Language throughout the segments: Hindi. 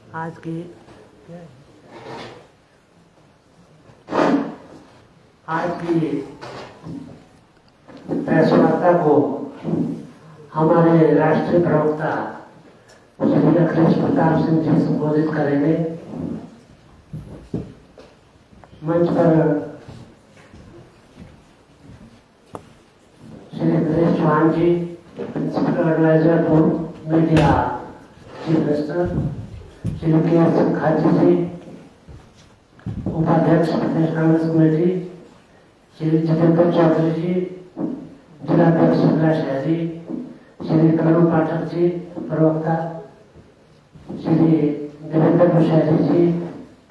आज की प्रेस वार्ता को हमारे राष्ट्रीय प्रवक्ता श्री अखिलेश प्रताप सिंह जी संबोधित करेंगे। मंच पर Shri Naresh Chauhan ji, principal adviser for media chief minister, Shri K S Khachi ji, उपाध्यक्ष प्रदेश कांग्रेस कमेटी, श्री जितेंद्र चौधरी जी, जिलाध्यक्ष सुंदरा शहरी, श्री करुण पाठक जी प्रवक्ता, श्री देवेंद्र शहरी जी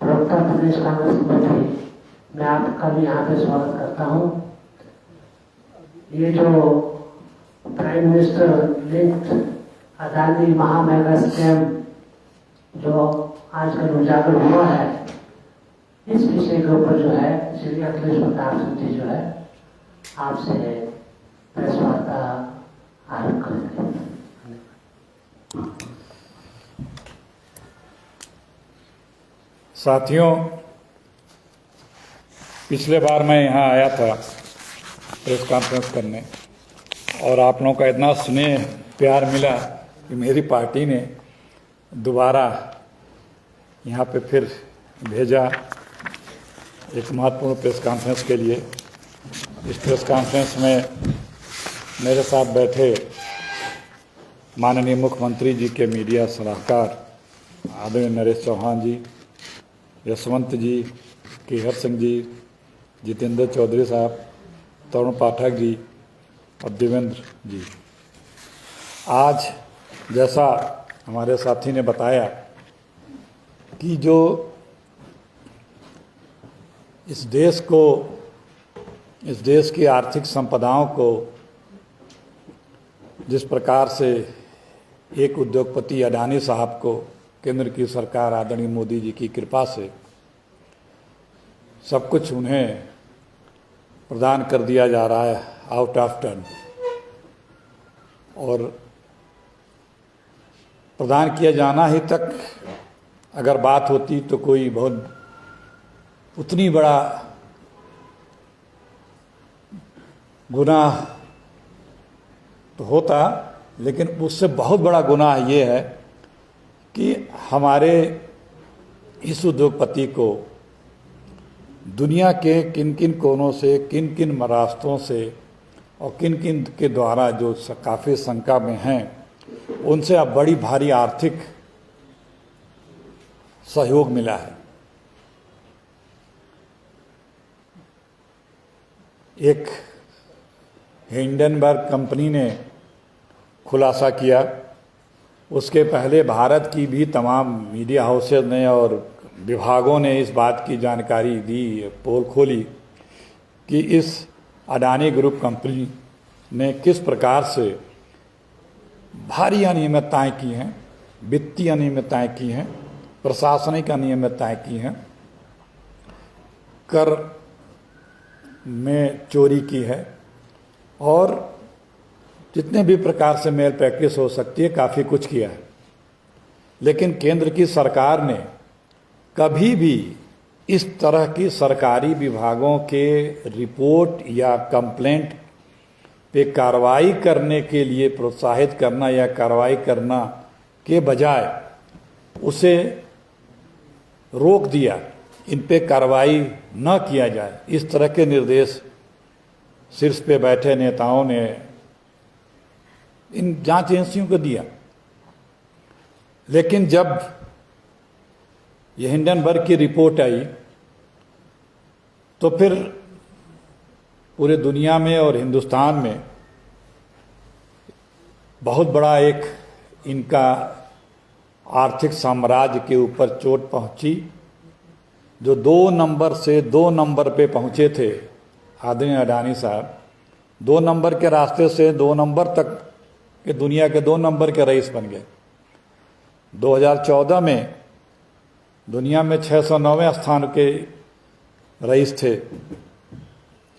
प्रवक्ता प्रदेश कांग्रेस कमेटी, मैं आपका भी यहाँ पे स्वागत करता हूँ। ये जो प्राइम मिनिस्टर लिंक्ड अदानी महामेगा स्कैम जो आजकल उजागर हुआ है, इस विषय के ऊपर जो है श्री अखिलेश प्रताप सिंह जी जो है आपसे प्रेस वार्ता आरंभ करेंगे। साथियों, पिछले बार मैं यहाँ आया था प्रेस कॉन्फ्रेंस करने और आप लोगों का इतना स्नेह प्यार मिला कि मेरी पार्टी ने दोबारा यहाँ पे फिर भेजा एक महत्वपूर्ण प्रेस कॉन्फ्रेंस के लिए। इस प्रेस कॉन्फ्रेंस में मेरे साथ बैठे माननीय मुख्यमंत्री जी के मीडिया सलाहकार आदरणीय नरेश चौहान जी, यशवंत जी, केहर सिंह जी, जितेंद्र चौधरी साहब, तरुण पाठक जी और देवेंद्र जी। आज जैसा हमारे साथी ने बताया कि जो इस देश की आर्थिक संपदाओं को जिस प्रकार से एक उद्योगपति अडानी साहब को केंद्र की सरकार आदरणीय मोदी जी की कृपा से सब कुछ उन्हें प्रदान कर दिया जा रहा है आउट ऑफ टर्न, और प्रदान किया जाना ही तक अगर बात होती तो कोई बहुत उतनी बड़ा गुनाह तो होता, लेकिन उससे बहुत बड़ा गुनाह ये है कि हमारे इस उद्योगपति को दुनिया के किन किन कोनों से, किन किन रास्तों से और किन किन के द्वारा जो काफ़ी शंका में हैं, उनसे अब बड़ी भारी आर्थिक सहयोग मिला है। एक हिंडनबर्ग कंपनी ने खुलासा किया, उसके पहले भारत की भी तमाम मीडिया हाउसेज ने और विभागों ने इस बात की जानकारी दी, पोल खोली कि इस अडानी ग्रुप कंपनी ने किस प्रकार से भारी अनियमितताएं की हैं, वित्तीय अनियमितताएं की हैं, प्रशासनिक अनियमितताएं की हैं, कर में चोरी की है और जितने भी प्रकार से मेल प्रैक्टिस हो सकती है काफ़ी कुछ किया है। लेकिन केंद्र की सरकार ने कभी भी इस तरह की सरकारी विभागों के रिपोर्ट या कंप्लेंट पे कार्रवाई करने के लिए प्रोत्साहित करना या कार्रवाई करना के बजाय उसे रोक दिया, इन पे कार्रवाई न किया जाए, इस तरह के निर्देश शीर्ष पे बैठे नेताओं ने इन जांच एजेंसियों को दिया। लेकिन जब यह हिंडनबर्ग की रिपोर्ट आई तो फिर पूरे दुनिया में और हिंदुस्तान में बहुत बड़ा एक इनका आर्थिक साम्राज्य के ऊपर चोट पहुंची। जो 2 नंबर से 2 नंबर पे पहुंचे थे आदरणीय अडानी साहब, 2 नंबर के रास्ते से 2 नंबर तक के दुनिया के 2 नंबर के रईस बन गए। 2014 में दुनिया में 609वें स्थान के रईस थे,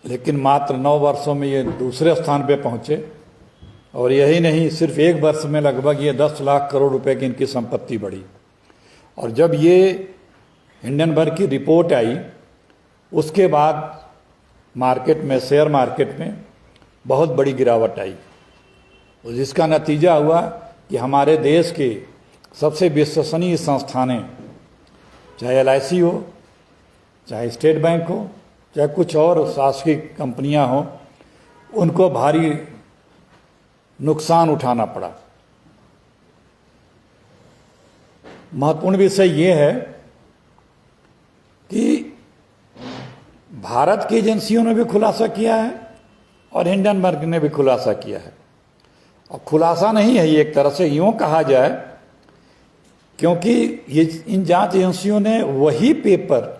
लेकिन मात्र 9 वर्षों में ये दूसरे स्थान पे पहुंचे। और यही नहीं, सिर्फ 1 वर्ष में लगभग ये 10 लाख करोड़ रुपए की इनकी संपत्ति बढ़ी। और जब ये हिंडनबर्ग की रिपोर्ट आई उसके बाद मार्केट में, शेयर मार्केट में बहुत बड़ी गिरावट आई, और जिसका नतीजा हुआ कि हमारे देश के सबसे विश्वसनीय संस्थानें, चाहे LIC हो, चाहे स्टेट बैंक हो, चाहे कुछ और शासकीय कंपनियां हों, उनको भारी नुकसान उठाना पड़ा। महत्वपूर्ण विषय ये है कि भारत की एजेंसियों ने भी खुलासा किया है और हिंडनबर्ग ने भी खुलासा किया है। और खुलासा नहीं है ये, एक तरह से यूँ कहा जाए, क्योंकि ये इन जांच एजेंसियों ने वही पेपर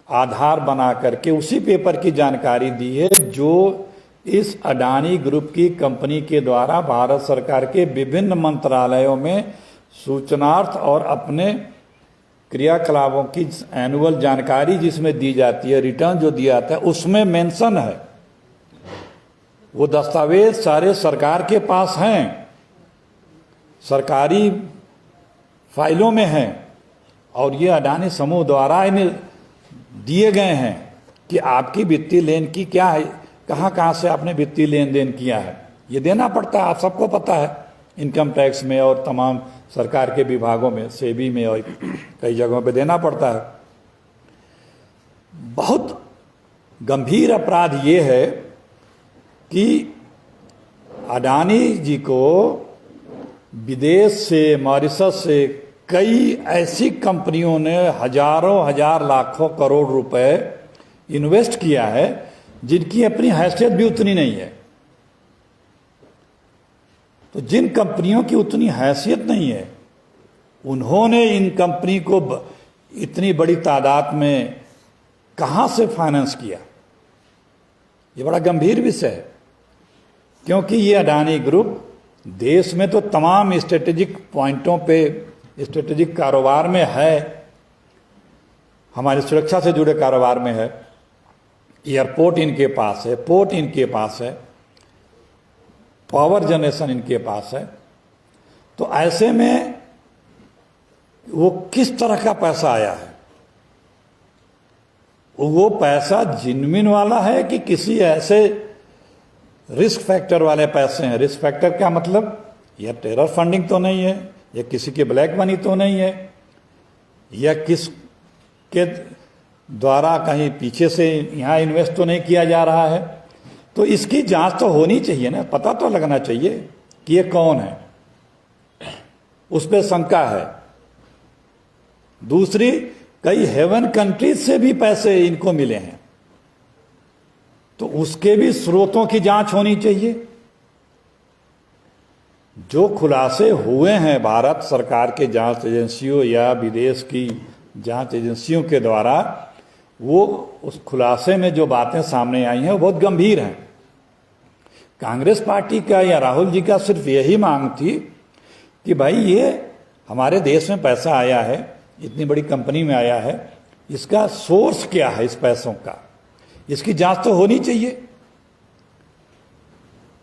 आधार बना करके उसी पेपर की जानकारी दी है जो इस अडानी ग्रुप की कंपनी के द्वारा भारत सरकार के विभिन्न मंत्रालयों में सूचनार्थ और अपने क्रियाकलापों की एनुअल जानकारी जिसमें दी जाती है, रिटर्न जो दिया जाता है, उसमें मेंशन है। वो दस्तावेज सारे सरकार के पास हैं, सरकारी फाइलों में हैं, और ये अडानी समूह द्वारा इन्हें दिए गए हैं कि आपकी वित्तीय लेन की क्या है, कहाँ कहाँ से आपने वित्तीय लेन देन किया है। ये देना पड़ता है, आप सबको पता है, इनकम टैक्स में और तमाम सरकार के विभागों में, सेबी में और कई जगहों पे देना पड़ता है। बहुत गंभीर अपराध ये है कि अडानी जी को विदेश से, मॉरिशस से कई ऐसी कंपनियों ने हजारों हजार लाखों करोड़ रुपए इन्वेस्ट किया है जिनकी अपनी हैसियत भी उतनी नहीं है। तो जिन कंपनियों की उतनी हैसियत नहीं है, उन्होंने इन कंपनी को इतनी बड़ी तादाद में कहां से फाइनेंस किया, ये बड़ा गंभीर विषय है। क्योंकि ये अडानी ग्रुप देश में तो तमाम स्ट्रेटेजिक पॉइंटों पे, स्ट्रेटेजिक कारोबार में है, हमारी सुरक्षा से जुड़े कारोबार में है, एयरपोर्ट इनके पास है, पोर्ट इनके पास है, पावर जनरेशन इनके पास है। तो ऐसे में वो किस तरह का पैसा आया है, वो पैसा जिनमिन वाला है कि किसी ऐसे रिस्क फैक्टर वाले पैसे हैं। रिस्क फैक्टर क्या मतलब, यह टेरर फंडिंग तो नहीं है, या किसी के ब्लैक मनी तो नहीं है, या किस के द्वारा कहीं पीछे से यहाँ इन्वेस्ट तो नहीं किया जा रहा है। तो इसकी जांच तो होनी चाहिए ना, पता तो लगना चाहिए कि ये कौन है, उस पर शंका है। दूसरी, कई हेवन कंट्रीज से भी पैसे इनको मिले हैं, तो उसके भी स्रोतों की जांच होनी चाहिए। जो खुलासे हुए हैं भारत सरकार के जांच एजेंसियों या विदेश की जांच एजेंसियों के द्वारा, वो उस खुलासे में जो बातें सामने आई हैं वो बहुत गंभीर हैं। कांग्रेस पार्टी का या राहुल जी का सिर्फ यही मांग थी कि भाई ये हमारे देश में पैसा आया है, इतनी बड़ी कंपनी में आया है, इसका सोर्स क्या है इस पैसों का, इसकी जांच तो होनी चाहिए।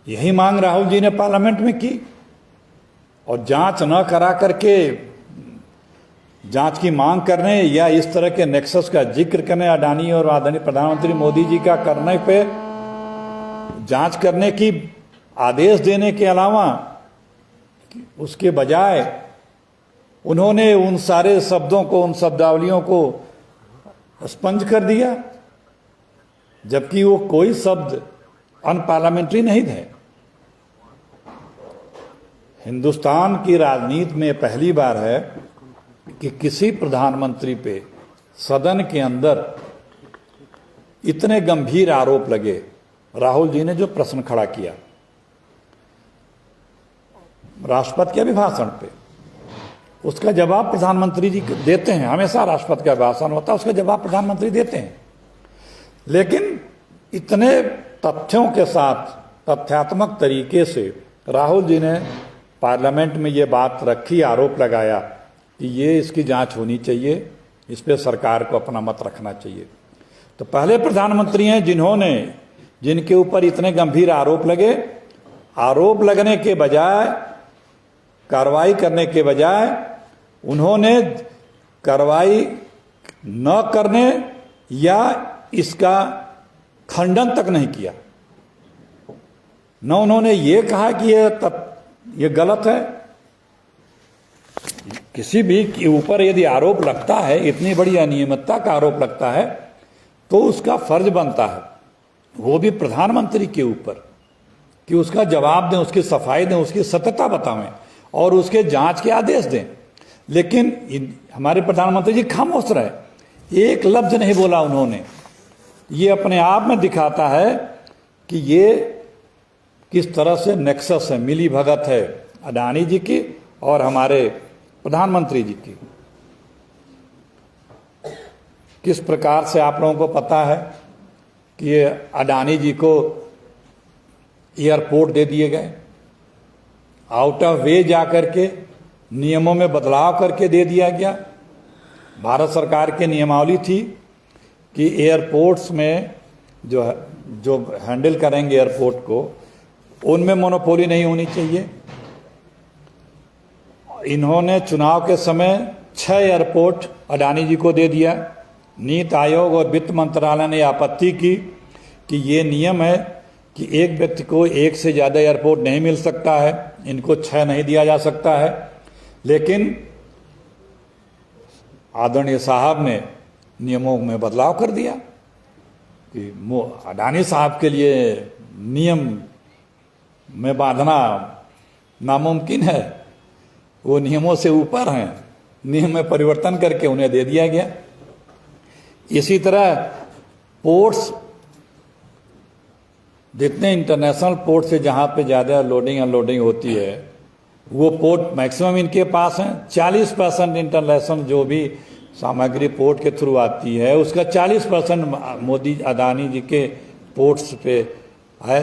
यही मांग राहुल जी ने पार्लियामेंट में की, और जांच न करा करके जांच की मांग करने या इस तरह के नेक्सस का जिक्र करने, अडानी और आदरणीय प्रधानमंत्री मोदी जी का करने पे जांच करने की आदेश देने के अलावा उसके बजाय उन्होंने उन सारे शब्दों को, उन शब्दावलियों को स्पंज कर दिया, जबकि वो कोई शब्द अनपार्लियामेंट्री नहीं थे। हिंदुस्तान की राजनीति में पहली बार है कि किसी प्रधानमंत्री पे सदन के अंदर इतने गंभीर आरोप लगे। राहुल जी ने जो प्रश्न खड़ा किया राष्ट्रपति के अभिभाषण पे, उसका जवाब प्रधानमंत्री जी देते हैं। हमेशा राष्ट्रपति का भाषण होता है, उसका जवाब प्रधानमंत्री देते हैं, लेकिन इतने तथ्यों के साथ, तथ्यात्मक तरीके से राहुल जी ने पार्लियामेंट में ये बात रखी, आरोप लगाया कि ये इसकी जांच होनी चाहिए, इस पे सरकार को अपना मत रखना चाहिए। तो पहले प्रधानमंत्री हैं जिनके ऊपर इतने गंभीर आरोप लगे, आरोप लगने के बजाय, कार्रवाई करने के बजाय उन्होंने कार्रवाई न करने या इसका खंडन तक नहीं किया। न उन्होंने ये कहा कि ये गलत है। किसी भी के ऊपर यदि आरोप लगता है, इतनी बड़ी अनियमितता का आरोप लगता है, तो उसका फर्ज बनता है, वो भी प्रधानमंत्री के ऊपर, कि उसका जवाब दें, उसकी सफाई दें, उसकी सत्यता बताएं और उसके जांच के आदेश दें। लेकिन हमारे प्रधानमंत्री जी खामोश रहे, एक लफ्ज नहीं बोला उन्होंने। ये अपने आप में दिखाता है कि ये किस तरह से नेक्सस है, मिली भगत है अडानी जी की और हमारे प्रधानमंत्री जी की। किस प्रकार से आप लोगों को पता है कि ये अडानी जी को एयरपोर्ट दे दिए गए, आउट ऑफ वे जाकर के नियमों में बदलाव करके दे दिया गया। भारत सरकार की नियमावली थी कि एयरपोर्ट्स में जो हैंडल करेंगे एयरपोर्ट को, उनमें मोनोपोली नहीं होनी चाहिए। इन्होंने चुनाव के समय 6 एयरपोर्ट अडानी जी को दे दिया। नीति आयोग और वित्त मंत्रालय ने आपत्ति की कि ये नियम है कि एक व्यक्ति को एक से ज़्यादा एयरपोर्ट नहीं मिल सकता है, इनको 6 नहीं दिया जा सकता है। लेकिन आदरणीय साहब ने नियमों में बदलाव कर दिया कि अडानी साहब के लिए नियम में बांधना नामुमकिन है, वो नियमों से ऊपर हैं। नियम में परिवर्तन करके उन्हें दे दिया गया। इसी तरह पोर्ट्स, जितने इंटरनेशनल पोर्ट से जहाँ पे ज़्यादा लोडिंग अनलोडिंग होती है, वो पोर्ट मैक्सिमम इनके पास हैं। 40% इंटरनेशनल जो भी सामग्री पोर्ट के थ्रू आती है, उसका 40% मोदी अडानी जी के पोर्ट्स पे है।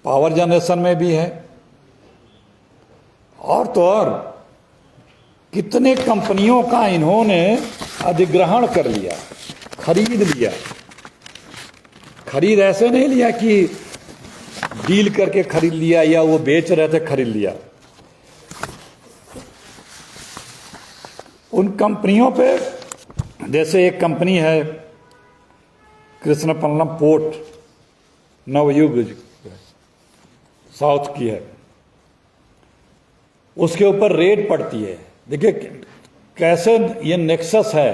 पावर जनरेशन में भी है। और तो और कितने कंपनियों का इन्होंने अधिग्रहण कर लिया, खरीद लिया। खरीद ऐसे नहीं लिया कि डील करके खरीद लिया या वो बेच रहे थे खरीद लिया। उन कंपनियों पे, जैसे एक कंपनी है कृष्णपल्लम पोर्ट, नवयुग साउथ की है, उसके ऊपर रेड पड़ती है। देखिए कैसे ये नेक्सस है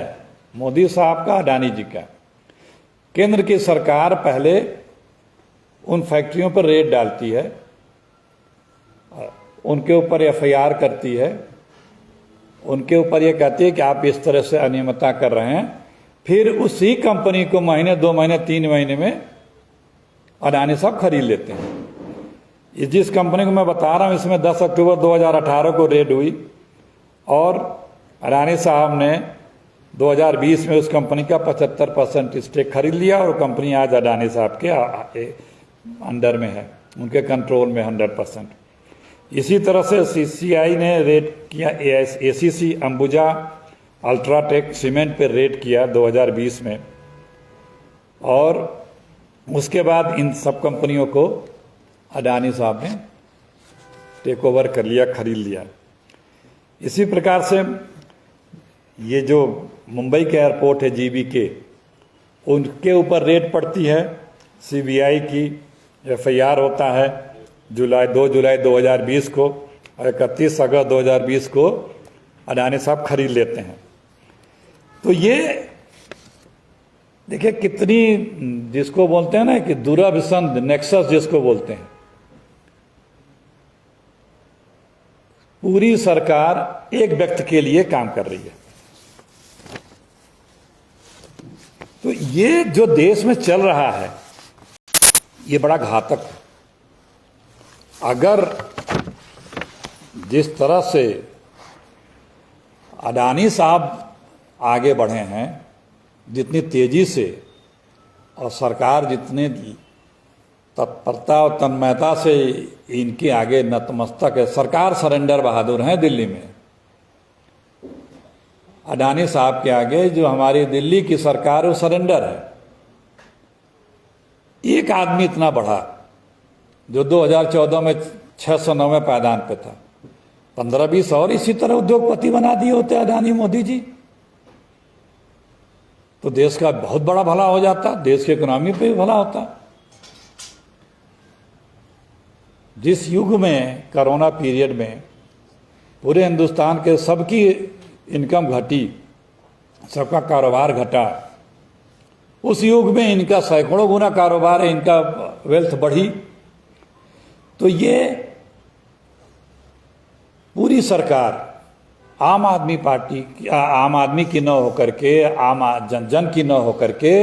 मोदी साहब का, अडानी जी का। केंद्र की सरकार पहले उन फैक्ट्रियों पर रेड डालती है, उनके ऊपर एफआईआर करती है, उनके ऊपर ये कहती है कि आप इस तरह से अनियमितता कर रहे हैं। फिर उसी कंपनी को महीने, 2 महीने, 3 महीने में अडानी साहब खरीद लेते हैं। जिस कंपनी को मैं बता रहा हूँ, इसमें 10 अक्टूबर 2018 को रेड हुई और अडानी साहब ने 2020 में उस कंपनी का 75% स्टेक खरीद लिया और कंपनी आज अडानी साहब के अंडर में है, उनके कंट्रोल में 100%। इसी तरह से सीसीआई ने रेड किया, एसीसी अंबुजा अल्ट्राटेक सीमेंट पे रेड किया 2020 में, और उसके बाद इन सब कंपनियों को अडानी साहब ने टेक ओवर कर लिया, खरीद लिया। इसी प्रकार से ये जो मुंबई के एयरपोर्ट है जीबीके, उनके ऊपर रेड पड़ती है, सीबीआई की एफआईआर होता है 2 जुलाई 2020 को, और 31 अगस्त 2020 को अडानी साहब खरीद लेते हैं। तो ये देखिए कितनी, जिसको बोलते हैं ना कि दुराभिसंध नेक्सस जिसको बोलते हैं, पूरी सरकार एक व्यक्ति के लिए काम कर रही है। तो ये जो देश में चल रहा है ये बड़ा घातक है। अगर जिस तरह से अडानी साहब आगे बढ़े हैं, जितनी तेजी से, और सरकार जितनी तत्परता और तन्मयता से इनके आगे नतमस्तक है। सरकार सरेंडर बहादुर हैं दिल्ली में, अडानी साहब के आगे जो हमारी दिल्ली की सरकार है वो सरेंडर है। एक आदमी इतना बढ़ा जो 2014 में 609वें पायदान पे था, 15-20 और इसी तरह उद्योगपति बना दिए होते अडानी मोदी जी, तो देश का बहुत बड़ा भला हो जाता, देश की इकोनॉमी पे भी भला होता। जिस युग में कोरोना पीरियड में पूरे हिंदुस्तान के सबकी इनकम घटी, सबका कारोबार घटा, उस युग में इनका सैकड़ों गुना कारोबार है, इनका वेल्थ बढ़ी। तो ये पूरी सरकार आम आदमी पार्टी, आम आदमी की न होकर के, आम जन की न होकर के,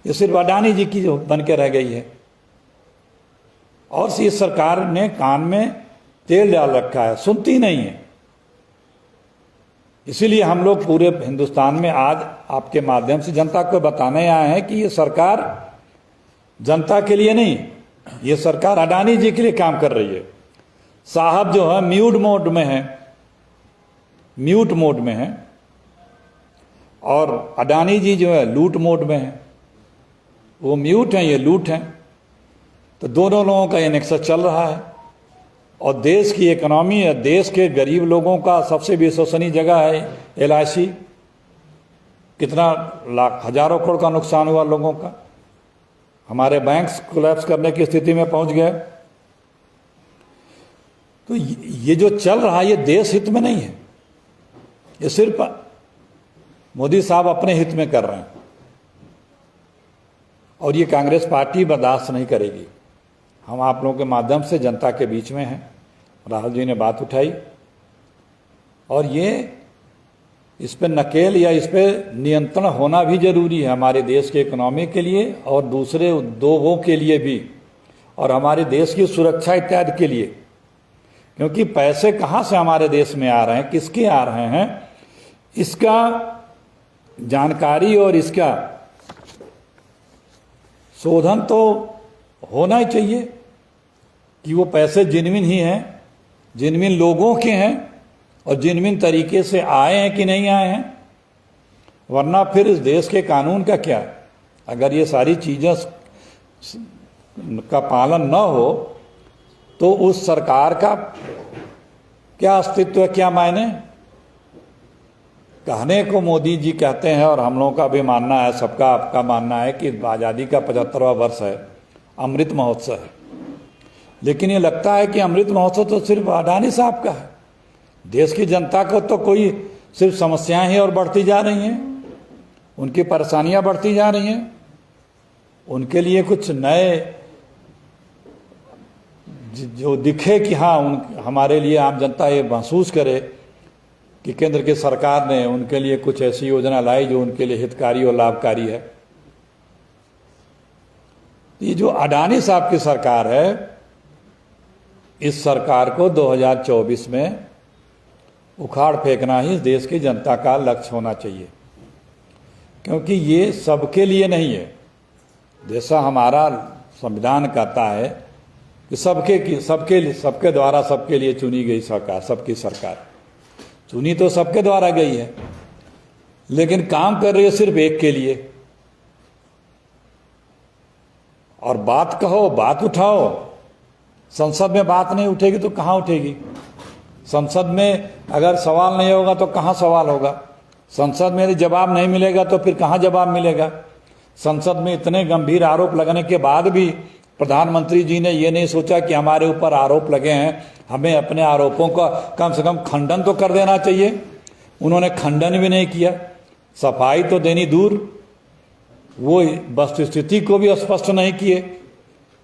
ये सिर्फ अडानी जी की बन के रह गई है। और इस सरकार ने कान में तेल डाल रखा है, सुनती नहीं है। इसीलिए हम लोग पूरे हिंदुस्तान में आज आपके माध्यम से जनता को बताने आए हैं कि ये सरकार जनता के लिए नहीं, ये सरकार अडानी जी के लिए काम कर रही है। साहब जो है म्यूट मोड में है, म्यूट मोड में है, और अडानी जी जो है लूट मोड में है। वो म्यूट है, ये लूट है। तो दोनों लोगों का ये नेक्सस चल रहा है। और देश की इकोनॉमी है, देश के गरीब लोगों का सबसे विश्वसनीय जगह है LIC। कितना लाख हजारों करोड़ का नुकसान हुआ लोगों का, हमारे बैंक्स कोलैप्स करने की स्थिति में पहुंच गए। तो ये जो चल रहा है ये देश हित में नहीं है, ये सिर्फ मोदी साहब अपने हित में कर रहे हैं। और ये कांग्रेस पार्टी बर्दाश्त नहीं करेगी। हम आप लोगों के माध्यम से जनता के बीच में हैं। राहुल जी ने बात उठाई और ये इस पर नकेल या इस पर नियंत्रण होना भी जरूरी है हमारे देश के इकोनॉमी के लिए और दूसरे उद्योगों के लिए भी, और हमारे देश की सुरक्षा इत्यादि के लिए। क्योंकि पैसे कहाँ से हमारे देश में आ रहे हैं, किसके आ रहे हैं, इसका जानकारी और इसका शोधन तो होना ही चाहिए कि वो पैसे जिनविन ही हैं, जिनविन लोगों के हैं और जिनविन तरीके से आए हैं कि नहीं आए हैं। वरना फिर इस देश के कानून का क्या, अगर ये सारी चीज़ें का पालन न हो तो उस सरकार का क्या अस्तित्व है, क्या मायने। कहने को मोदी जी कहते हैं और हम लोगों का भी मानना है, सबका आपका मानना है कि आज़ादी का 75वां वर्ष है, अमृत महोत्सव है। लेकिन ये लगता है कि अमृत महोत्सव तो सिर्फ अडानी साहब का है। देश की जनता को तो कोई सिर्फ समस्याएं ही और बढ़ती जा रही हैं, उनकी परेशानियां बढ़ती जा रही हैं। उनके लिए कुछ नए जो दिखे कि हाँ हमारे लिए आम जनता ये महसूस करे कि केंद्र की सरकार ने उनके लिए कुछ ऐसी योजना लाई जो उनके लिए हितकारी और लाभकारी है। ये जो अडानी साहब की सरकार है, इस सरकार को 2024 में उखाड़ फेंकना ही देश की जनता का लक्ष्य होना चाहिए। क्योंकि ये सबके लिए नहीं है। जैसा हमारा संविधान कहता है कि सबके द्वारा सबके लिए चुनी गई सरकार, सबकी सरकार चुनी तो सबके द्वारा गई है, लेकिन काम कर रही है सिर्फ एक के लिए। और बात कहो, बात उठाओ, संसद में बात नहीं उठेगी तो कहाँ उठेगी। संसद में अगर सवाल नहीं होगा तो कहाँ सवाल होगा। संसद में यदि जवाब नहीं मिलेगा तो फिर कहाँ जवाब मिलेगा। संसद में इतने गंभीर आरोप लगने के बाद भी प्रधानमंत्री जी ने ये नहीं सोचा कि हमारे ऊपर आरोप लगे हैं, हमें अपने आरोपों का कम से कम खंडन तो कर देना चाहिए। उन्होंने खंडन भी नहीं किया, सफाई तो देनी दूर, वो वस्तुस्थिति को भी स्पष्ट नहीं किए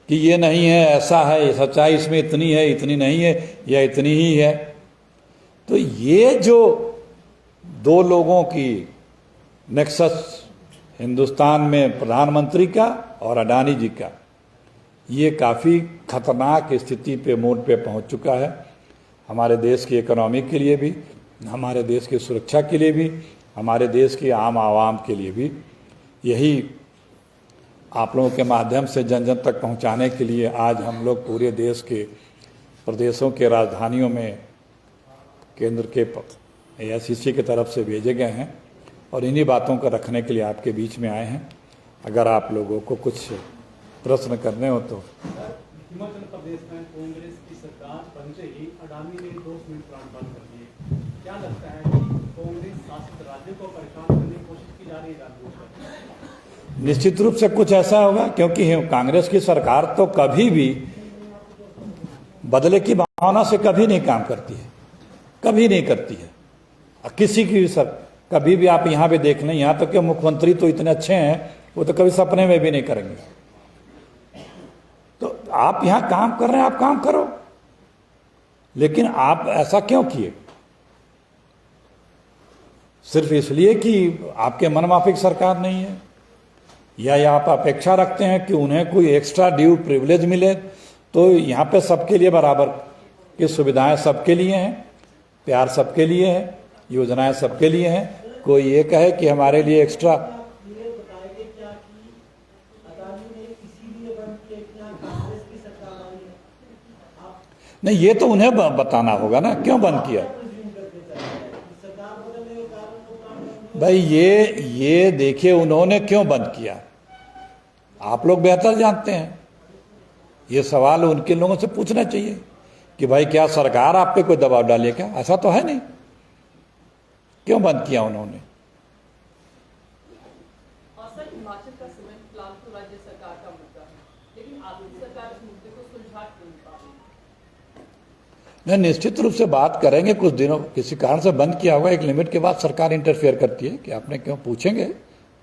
कि ये नहीं है, ऐसा है, सच्चाई इसमें इतनी है, इतनी नहीं है, या इतनी ही है। तो ये जो दो लोगों की नेक्सस हिंदुस्तान में, प्रधानमंत्री का और अडानी जी का, ये काफ़ी खतरनाक स्थिति पे, मोड़ पे पहुंच चुका है। हमारे देश की इकोनॉमी के लिए भी, हमारे देश की सुरक्षा के लिए भी, हमारे देश की आम आवाम के लिए भी। यही आप लोगों के माध्यम से जन जन तक पहुंचाने के लिए आज हम लोग पूरे देश के प्रदेशों के राजधानियों में केंद्र के AICC की तरफ से भेजे गए हैं और इन्हीं बातों को रखने के लिए आपके बीच में आए हैं। अगर आप लोगों को कुछ प्रश्न करने हो तो हिमाचल प्रदेश में कांग्रेस की सरकार बनते ही अडानी ने 2 सीमेंट प्लांट बंद कर दिए। क्या लगता है कि कांग्रेस शासित राज्यों को परेशान करने की कोशिश की जा रही है जानबूझकर? निश्चित रूप से कुछ ऐसा होगा, क्योंकि कांग्रेस की सरकार तो कभी भी बदले की भावना से कभी नहीं काम करती है, कभी नहीं करती है। और किसी की भी सर कभी भी आप यहाँ पे देख लें, यहाँ तक कि मुख्यमंत्री तो इतने अच्छे हैं, वो तो कभी सपने में भी नहीं करेंगे। तो आप यहाँ काम कर रहे हैं, आप काम करो, लेकिन आप ऐसा क्यों किए? सिर्फ इसलिए कि आपके मनमाफिक सरकार नहीं है, या आप अपेक्षा रखते हैं कि उन्हें कोई एक्स्ट्रा ड्यू प्रिविलेज मिले? तो यहाँ पे सबके लिए बराबर की सुविधाएं सबके लिए हैं, प्यार सबके लिए है, योजनाएं सबके लिए हैं। कोई ये कहे कि हमारे लिए एक्स्ट्रा, नहीं, ये तो उन्हें बताना होगा ना, क्यों बंद किया। भाई ये देखिए उन्होंने क्यों बंद किया, आप लोग बेहतर जानते हैं। ये सवाल उनके लोगों से पूछना चाहिए कि भाई क्या सरकार आप पे कोई दबाव डाले क्या? ऐसा तो है नहीं, क्यों बंद किया उन्होंने? सर, हिमाचल का सीमेंट प्लांट तो राज्य सरकार का मुद्दा है, लेकिन आपकी सरकार इस मुद्दे को सुलझा क्यों नहीं पा रही? नहीं, निश्चित रूप से बात करेंगे। कुछ दिनों किसी कारण से बंद किया होगा, एक लिमिट के बाद सरकार इंटरफेयर करती है कि आपने क्यों, पूछेंगे।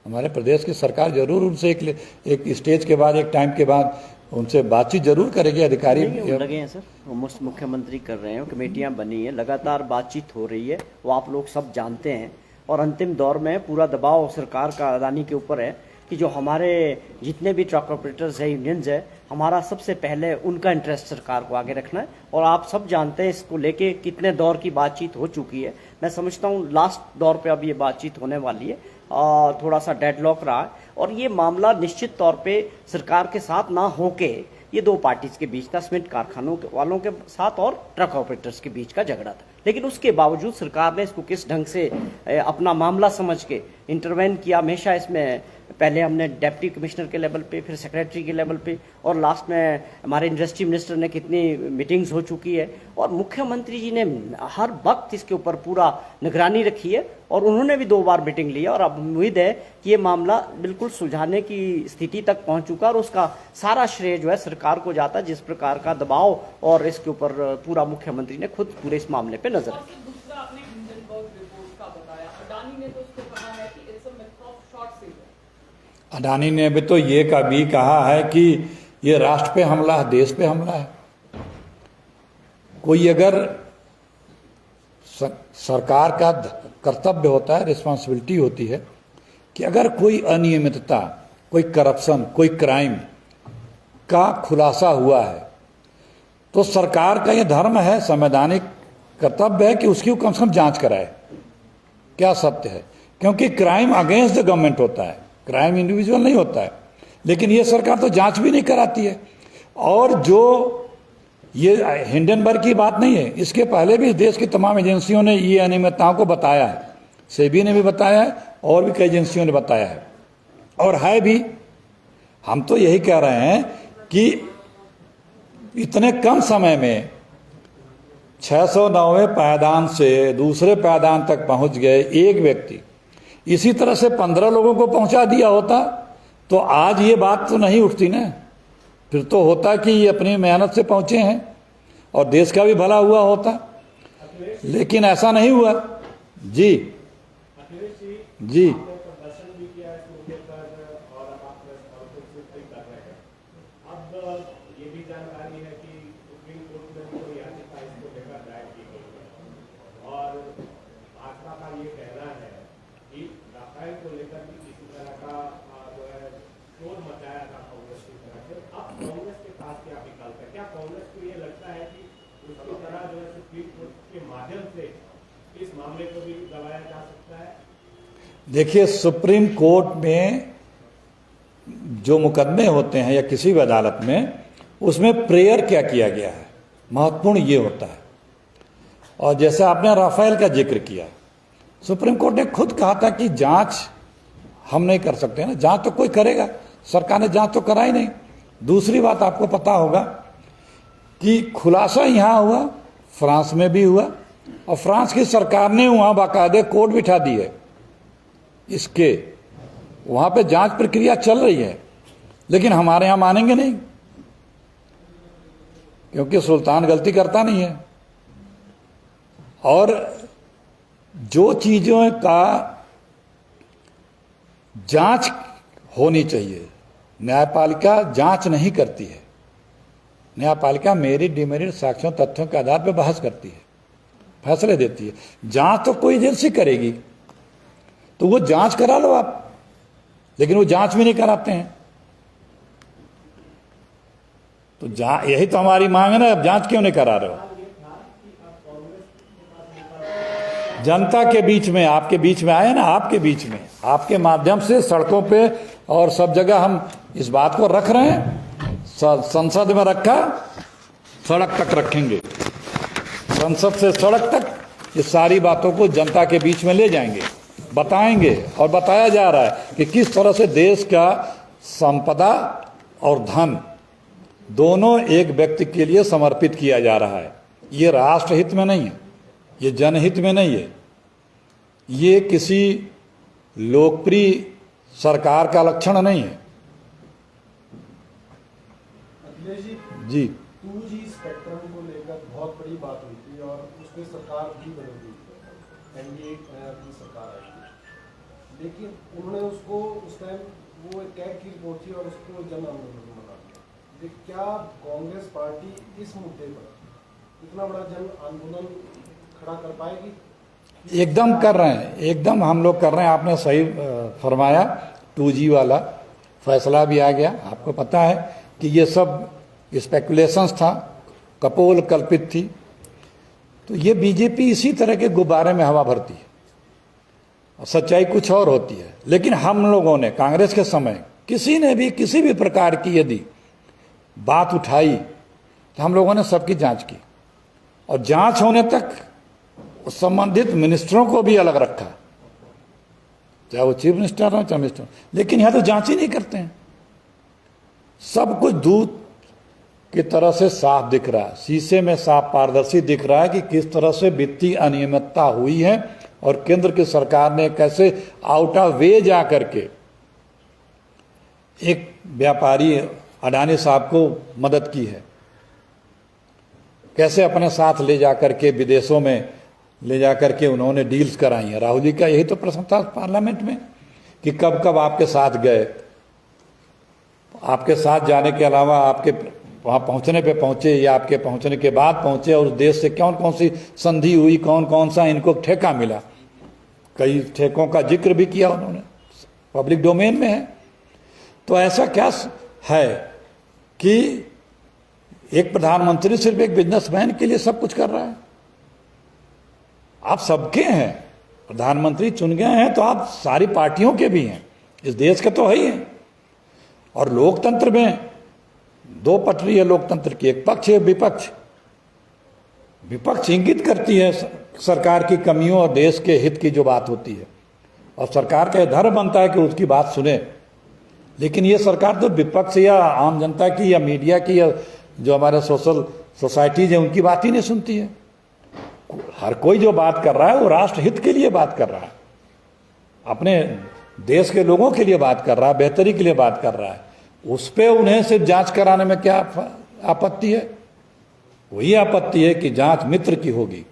हमारे प्रदेश की सरकार जरूर उनसे एक स्टेज के बाद, एक टाइम के बाद उनसे बातचीत जरूर करेगी। अधिकारी लगे हैं सर, मुख्यमंत्री कर रहे हैं, कमेटियां बनी है, लगातार बातचीत हो रही है, वो आप लोग सब जानते हैं। और अंतिम दौर में पूरा दबाव सरकार का अडानी के ऊपर है कि जो हमारे जितने भी ट्रक ऑपरेटर्स है, यूनियंस है, हमारा सबसे पहले उनका इंटरेस्ट सरकार को आगे रखना है। और आप सब जानते हैं इसको लेके कितने दौर की बातचीत हो चुकी है। मैं समझता हूँ लास्ट दौर पे अब ये बातचीत होने वाली है, और थोड़ा सा डेडलॉक रहा है। और ये मामला निश्चित तौर पे सरकार के साथ ना होके ये दो पार्टीज के बीच था, सीमेंट कारखानों वालों के साथ और ट्रक ऑपरेटर्स के बीच का झगड़ा था। लेकिन उसके बावजूद सरकार ने इसको किस ढंग से अपना मामला समझ के इंटरवेन किया। हमेशा इसमें पहले हमने डिप्टी कमिश्नर के लेवल पे, फिर सेक्रेटरी के लेवल पे, और लास्ट में हमारे इंडस्ट्री मिनिस्टर ने कितनी मीटिंग्स हो चुकी है, और मुख्यमंत्री जी ने हर वक्त इसके ऊपर पूरा निगरानी रखी है, और उन्होंने भी 2 बार मीटिंग ली है। और अब उम्मीद है कि ये मामला बिल्कुल सुलझाने की स्थिति तक पहुंच चुका, और उसका सारा श्रेय जो है सरकार को जाता है, जिस प्रकार का दबाव और इसके ऊपर पूरा मुख्यमंत्री ने खुद पूरे इस मामले पे नजर रखी। दूसरा आपने हिंडनबर्ग रिपोर्ट का बताया, अडानी ने तो उसको कहा है कि it's a method of short selling. Adani ने भी तो ये भी कहा है कि ये राष्ट्र पे हमला है, देश पे हमला है। कोई अगर सरकार का कर्तव्य होता है, रिस्पॉन्सिबिलिटी होती है कि अगर कोई अनियमितता, कोई करप्शन, कोई क्राइम का खुलासा हुआ है, तो सरकार का ये धर्म है, संवैधानिक कर्तव्य है कि उसकी कम से कम जांच कराए, क्या सत्य है। क्योंकि क्राइम अगेंस्ट द गवर्नमेंट होता है, क्राइम इंडिविजुअल नहीं होता है। लेकिन ये सरकार तो जांच भी नहीं कराती है। और जो ये हिंडनबर्ग की बात नहीं है, इसके पहले भी देश की तमाम एजेंसियों ने ये अनियमितताओं को बताया है, सेबी ने भी बताया है, और भी कई एजेंसियों ने बताया है, और है भी। हम तो यही कह रहे हैं कि इतने कम समय में 609वें पायदान से दूसरे पायदान तक पहुंच गए एक व्यक्ति, इसी तरह से 15 लोगों को पहुंचा दिया होता तो आज ये बात तो नहीं उठती ना। फिर तो होता कि ये अपनी मेहनत से पहुंचे हैं और देश का भी भला हुआ होता, लेकिन ऐसा नहीं हुआ। जी जी इस मामले को भी दबाया जा सकता है। देखिए, सुप्रीम कोर्ट में जो मुकदमे होते हैं या किसी भी अदालत में, उसमें प्रेयर क्या किया गया है, महत्वपूर्ण ये होता है। और जैसे आपने राफेल का जिक्र किया, सुप्रीम कोर्ट ने खुद कहा था कि जांच हम नहीं कर सकते ना, जांच तो कोई करेगा, सरकार ने जांच तो कराई नहीं। दूसरी बात आपको पता होगा कि खुलासा यहाँ हुआ, फ्रांस में भी हुआ, और फ्रांस की सरकार ने वहाँ बाकायदे कोर्ट बिठा दी है इसके, वहाँ पे जांच प्रक्रिया चल रही है। लेकिन हमारे यहाँ मानेंगे नहीं, क्योंकि सुल्तान गलती करता नहीं है। और जो चीज़ों का जांच होनी चाहिए, न्यायपालिका जांच नहीं करती है। न्यायपालिका मेरिट डिमेरिट साक्ष्यों तथ्यों के आधार पर बहस करती है, फैसले देती है। जांच तो कोई एजेंसी करेगी, तो वो जांच करा लो आप, लेकिन वो जांच भी नहीं कराते हैं। तो यही तो हमारी मांग है ना, अब जांच क्यों नहीं करा रहे हो? जनता के बीच में, आपके बीच में आए ना, आपके बीच में, आपके माध्यम से सड़कों पे और सब जगह हम इस बात को रख रहे हैं। संसद में रखा, सड़क तक रखेंगे, संसद से सड़क तक ये सारी बातों को जनता के बीच में ले जाएंगे, बताएंगे। और बताया जा रहा है कि किस तरह से देश का संपदा और धन दोनों एक व्यक्ति के लिए समर्पित किया जा रहा है। ये राष्ट्रहित में नहीं है, ये जनहित में नहीं है, ये किसी लोकप्रिय सरकार का लक्षण नहीं है। अखिलेश जी, 2G स्पेक्ट्रम को लेकर बहुत बड़ी बात हुई थी और उसमें सरकार भी बदल गई, एनडीए की सरकार आई थी, लेकिन उन्होंने उसको उस टाइम वो एक कैग की रिपोर्ट थी और उसको जन आंदोलन बना दिया। क्या कांग्रेस पार्टी इस मुद्दे पर इतना बड़ा जन आंदोलन खड़ा कर पाएगी? एकदम कर रहे हैं, एकदम हम लोग कर रहे हैं। आपने सही फरमाया, 2G वाला फैसला भी आ गया। आपको पता है कि ये सब स्पेकुलेशंस था, कपोल कल्पित थी। तो ये बीजेपी इसी तरह के गुब्बारे में हवा भरती है और सच्चाई कुछ और होती है। लेकिन हम लोगों ने कांग्रेस के समय किसी ने भी किसी भी प्रकार की यदि बात उठाई तो हम लोगों ने सबकी जांच की, और जांच होने तक संबंधित मिनिस्टरों को भी अलग रखा, चाहे वो चीफ मिनिस्टर हो चाहे मिनिस्टर। लेकिन यहां तो जांच ही नहीं करते हैं, सब कुछ दूध की तरह से साफ दिख रहा है, शीशे में साफ पारदर्शी दिख रहा है कि किस तरह से वित्तीय अनियमितता हुई है और केंद्र की सरकार ने कैसे आउट ऑफ वे जा करके एक व्यापारी अडानी साहब को मदद की है, कैसे अपने साथ ले जाकर के विदेशों में ले जाकर के उन्होंने डील्स कराई हैं। राहुल जी का यही तो प्रश्न था पार्लियामेंट में कि कब कब आपके साथ गए, आपके साथ जाने के अलावा आपके वहाँ पहुँचने पे पहुँचे या आपके पहुँचने के बाद पहुँचे, और उस देश से कौन कौन सी संधि हुई, कौन कौन सा इनको ठेका मिला। कई ठेकों का जिक्र भी किया उन्होंने, पब्लिक डोमेन में है। तो ऐसा क्या है कि एक प्रधानमंत्री सिर्फ एक बिजनेसमैन के लिए सब कुछ कर रहा है? आप सबके हैं, प्रधानमंत्री चुन गए हैं तो आप सारी पार्टियों के भी हैं, इस देश के तो है ही हैं। और लोकतंत्र में दो पटरी है लोकतंत्र की, एक पक्ष है विपक्ष। विपक्ष इंगित करती है सरकार की कमियों और देश के हित की जो बात होती है, और सरकार का धर्म बनता है कि उसकी बात सुने। लेकिन ये सरकार तो विपक्ष या आम जनता की या मीडिया की या जो हमारे सोशल सोसाइटीज है उनकी बात ही नहीं सुनती है। हर कोई जो बात कर रहा है वो राष्ट्र हित के लिए बात कर रहा है, अपने देश के लोगों के लिए बात कर रहा है, बेहतरी के लिए बात कर रहा है। उस पे उन्हें सिर्फ जांच कराने में क्या आपत्ति है? वही आपत्ति है कि जांच मित्र की होगी,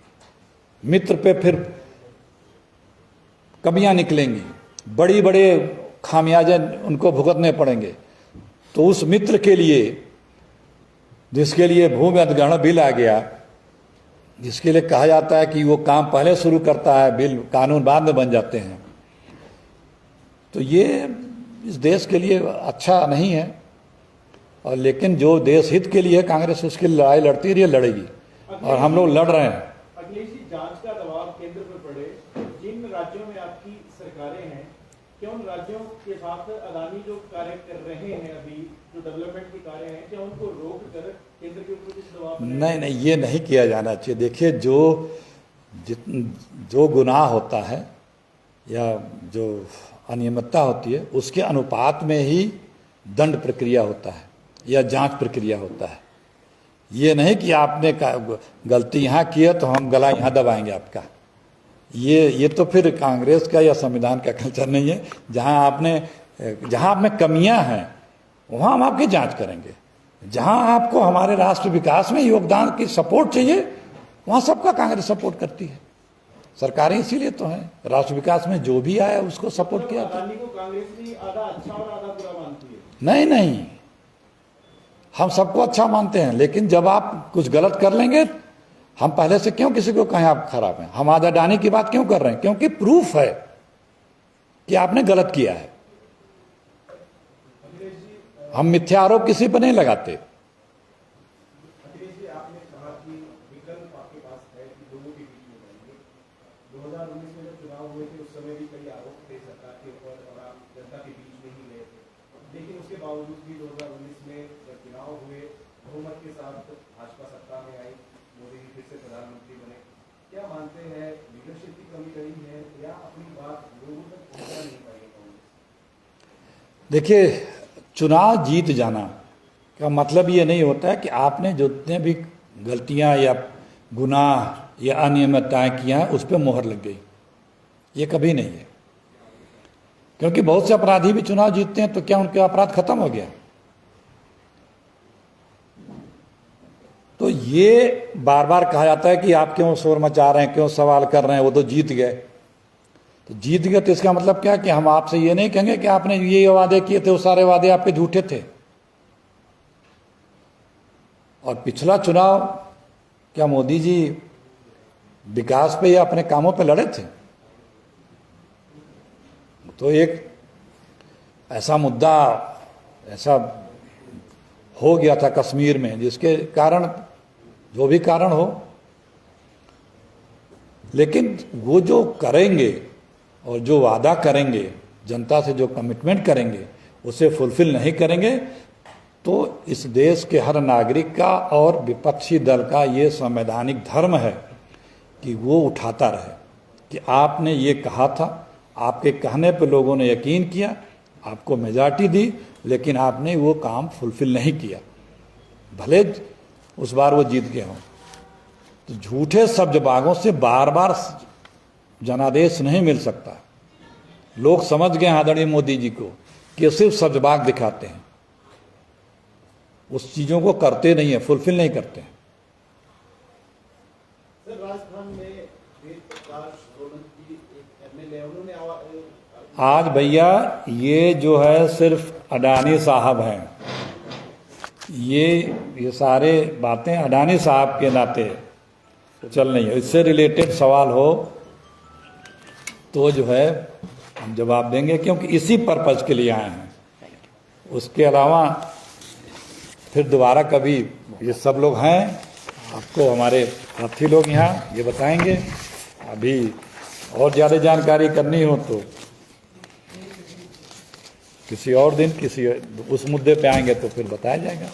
मित्र पे फिर कमियां निकलेंगी, बड़ी बड़े खामियाजे उनको भुगतने पड़ेंगे। तो उस मित्र के लिए, जिसके लिए भूमि अधिग्रहण बिल आ गया, जिसके लिए कहा जाता है कि वो काम पहले शुरू करता है, बिल कानून बाद में बन जाते हैं, तो ये इस देश के लिए अच्छा नहीं है। और लेकिन जो देश हित के लिए कांग्रेस उसकी लड़ाई लड़ती रही, लड़ेगी, और हम लोग लड़ रहे हैं। अखिलेश जी, जांच का दबाव केंद्र पर पड़े, जिन राज्यों में आपकी सरकारें हैं, क्या उन राज्यों के साथ अदानी जो कार्य कर रहे हैं अभी, जो डेवलपमेंट के कार्य हैं, क्या उनको रोक कर केंद्र के ऊपर कुछ दबाव? नहीं, ये नहीं किया जाना चाहिए। देखिए, जो गुनाह होता है या जो अनियमितता होती है उसके अनुपात में ही दंड प्रक्रिया होता है या जांच प्रक्रिया होता है। ये नहीं कि आपने गलती यहाँ की है तो हम गला यहाँ दबाएंगे आपका। ये तो फिर कांग्रेस का या संविधान का कल्चर नहीं है। जहाँ आप में कमियां हैं वहाँ हम आपकी जांच करेंगे। जहाँ आपको हमारे राष्ट्र विकास में योगदान की सपोर्ट चाहिए वहाँ सबका कांग्रेस सपोर्ट करती है। सरकारें इसीलिए तो है, राष्ट्र विकास में जो भी आया उसको सपोर्ट किया था। अडानी को कांग्रेस भी आधा अच्छा और आधा बुरा मानती है। नहीं, हम सबको अच्छा मानते हैं, लेकिन जब आप कुछ गलत कर लेंगे, हम पहले से क्यों किसी को कहें आप खराब हैं? हम आज अडानी की बात क्यों कर रहे हैं? क्योंकि प्रूफ है कि आपने गलत किया है। हम मिथ्या आरोप किसी पर नहीं लगाते। अखिलेश जी, आपने कहा कि विकल्प आपके पास है कि लोगों के बीच में जाएंगे। 2019 में जब चुनाव हुए थे उस समय भी कई आरोप थे सरकार के ऊपर और आप जनता के बीच में ही गए थे, लेकिन उसके बावजूद भी 2019 में जब चुनाव हुए बहुमत के साथ भाजपा सत्ता में आई, मोदी जी फिर से प्रधानमंत्री बने। क्या मानते हैं लीडरशिप की कमी रही है या अपनी बात लोगों तक पहुंचा नहीं पाई कांग्रेस? देखिए, चुनाव जीत जाना का मतलब ये नहीं होता है कि आपने जितने भी गलतियां या गुनाह या अनियमितताएं किया है उस पर मोहर लग गई। ये कभी नहीं है, क्योंकि बहुत से अपराधी भी चुनाव जीतते हैं तो क्या उनके अपराध खत्म हो गया? तो ये बार बार कहा जाता है कि आप क्यों शोर मचा रहे हैं, क्यों सवाल कर रहे हैं, वो तो जीत गए। तो जीत गए तो इसका मतलब क्या कि हम आपसे ये नहीं कहेंगे कि आपने ये वादे किए थे, वो सारे वादे आपके झूठे थे। और पिछला चुनाव क्या मोदी जी विकास पे या अपने कामों पे लड़े थे? तो एक ऐसा मुद्दा ऐसा हो गया था कश्मीर में, जिसके कारण जो भी कारण हो, लेकिन वो जो करेंगे और जो वादा करेंगे, जनता से जो कमिटमेंट करेंगे, उसे फुलफिल नहीं करेंगे तो इस देश के हर नागरिक का और विपक्षी दल का ये संवैधानिक धर्म है कि वो उठाता रहे कि आपने ये कहा था, आपके कहने पे लोगों ने यकीन किया, आपको मेजॉरिटी दी, लेकिन आपने वो काम फुलफिल नहीं किया, भले उस बार वो जीत गए हों। तो झूठे शब्दबागों से बार बार जनादेश नहीं मिल सकता। लोग समझ गए आदरणीय मोदी जी को कि सिर्फ शब्दबाग दिखाते हैं, उस चीजों को करते नहीं है, फुलफिल नहीं करते हैं। सर, राजस्थान में वेद प्रकाश सोलंकी एक एमएलए, उन्होंने आज भैया ये जो है सिर्फ अडानी साहब हैं, ये सारे बातें अडानी साहब के नाते चल रही है। इससे रिलेटेड सवाल हो तो जो है हम जवाब देंगे, क्योंकि इसी पर्पज के लिए आए हैं। उसके अलावा फिर दोबारा कभी ये सब लोग हैं, आपको हमारे साथी लोग यहाँ ये बताएंगे। अभी और ज़्यादा जानकारी करनी हो तो किसी और दिन किसी उस मुद्दे पे आएंगे तो फिर बताया जाएगा।